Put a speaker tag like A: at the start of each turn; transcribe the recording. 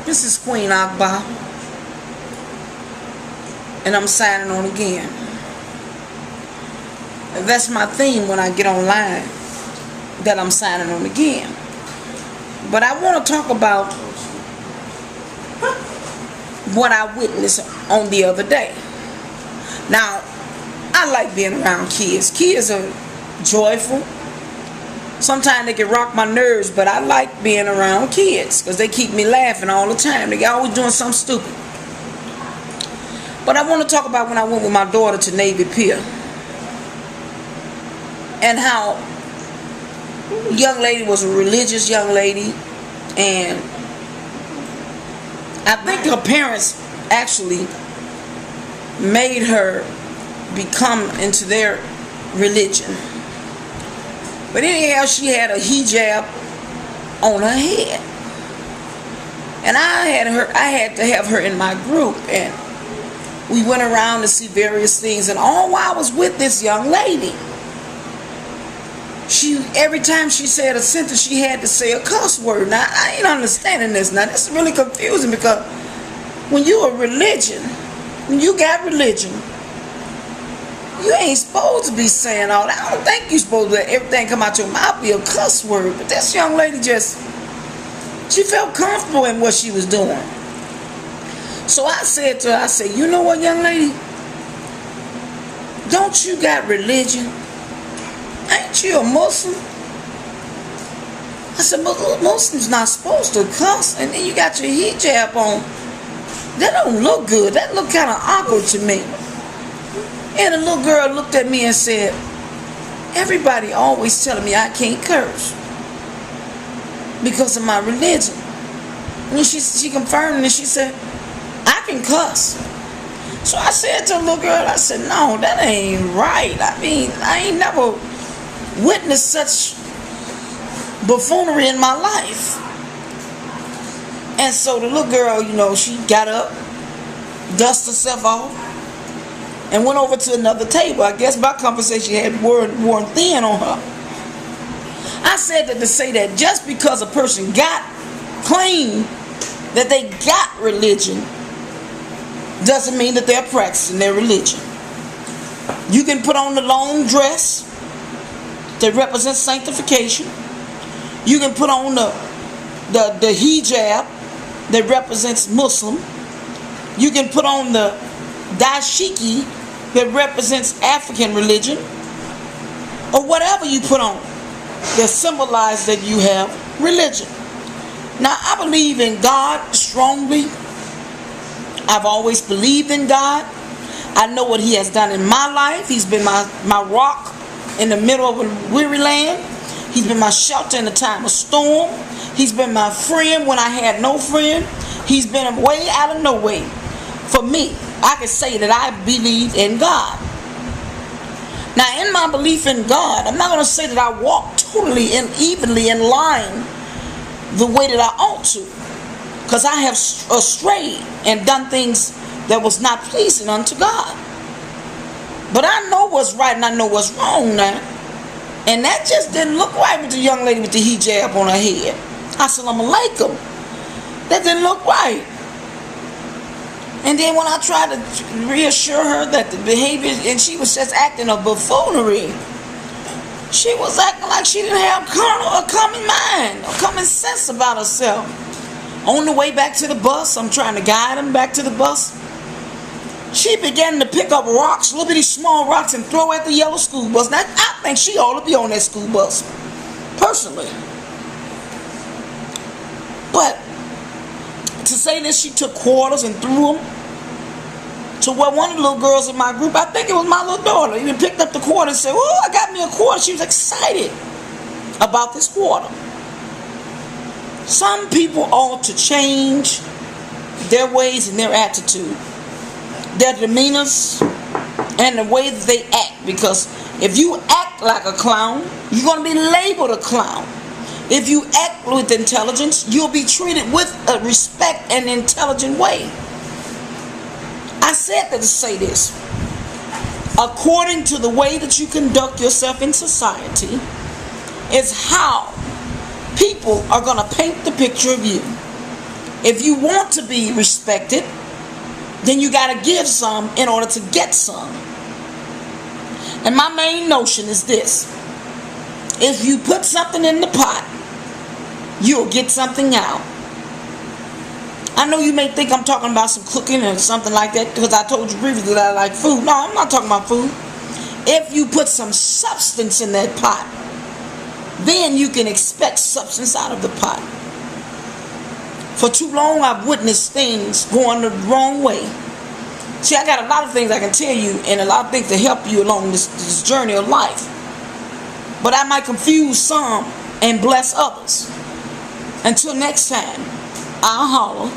A: This is Queen Akbar, and I'm signing on again. That's my theme when I get online, that I'm signing on again. But I want to talk about what I witnessed on the other day. Now, I like being around kids. Kids are joyful. Sometimes they can rock my nerves, but I like being around kids because they keep me laughing all the time. They always doing something stupid. But I want to talk about when I went with my daughter to Navy Pier and how the young lady was a religious young lady, and I think her parents actually made her become into their religion. But anyhow, she had a hijab on her head, and I had to have her in my group, and we went around to see various things. And all while I was with this young lady, every time she said a sentence, she had to say a cuss word. Now I ain't understanding this. Now this is really confusing, because when you got religion, you ain't supposed to be saying all that. I don't think you're supposed to let everything come out your mouth be a cuss word. But this young lady she felt comfortable in what she was doing. So I said to her, you know what, young lady? Don't you got religion? Ain't you a Muslim? I said, Muslims not supposed to cuss, and then you got your hijab on. That don't look good. That look kind of awkward to me. And the little girl looked at me and said, everybody always telling me I can't curse because of my religion. And she confirmed, and she said, I can cuss. So I said to the little girl, I said, no, that ain't right. I mean, I ain't never witnessed such buffoonery in my life. And so the little girl, she got up, dusted herself off, and went over to another table. I guess my conversation had worn thin on her. I said that to say that just because a person claim that they got religion doesn't mean that they're practicing their religion. You can put on the long dress that represents sanctification. You can put on the hijab that represents Muslim. You can put on the dashiki that represents African religion, or whatever you put on that symbolizes that you have religion. Now, I believe in God strongly. I've always believed in God. I know what He has done in my life. He's been my rock in the middle of a weary land. He's been my shelter in the time of storm. He's been my friend when I had no friend. He's been a way out of no way for me. I can say that I believe in God. Now, in my belief in God, I'm not going to say that I walk totally and evenly in line the way that I ought to, because I have strayed and done things that was not pleasing unto God. But I know what's right and I know what's wrong now. And that just didn't look right with the young lady with the hijab on her head. Assalamu alaikum. That didn't look right. And then when I tried to reassure her that the behavior, and she was just acting a buffoonery. She was acting like she didn't have common mind or common sense about herself. On the way back to the bus, I'm trying to guide them back to the bus. She began to pick up rocks, little bitty small rocks, and throw at the yellow school bus. Now, I think she ought to be on that school bus, personally. But to say that she took quarters and threw them to where one of the little girls in my group, I think it was my little daughter, even picked up the quarter and said, oh, I got me a quarter. She was excited about this quarter. Some people ought to change their ways and their attitude, their demeanors, and the way that they act. Because if you act like a clown, you're going to be labeled a clown. If you act with intelligence, you'll be treated with a respect and intelligent way. I said that to say this. According to the way that you conduct yourself in society is how people are going to paint the picture of you. If you want to be respected, then you got to give some in order to get some. And my main notion is this: if you put something in the pot, you'll get something out. I know you may think I'm talking about some cooking or something like that, because I told you previously that I like food. No, I'm not talking about food. If you put some substance in that pot, then you can expect substance out of the pot. For too long, I've witnessed things going the wrong way. See, I got a lot of things I can tell you, and a lot of things to help you along this journey of life. But I might confuse some and bless others. Until next time, I'll holler.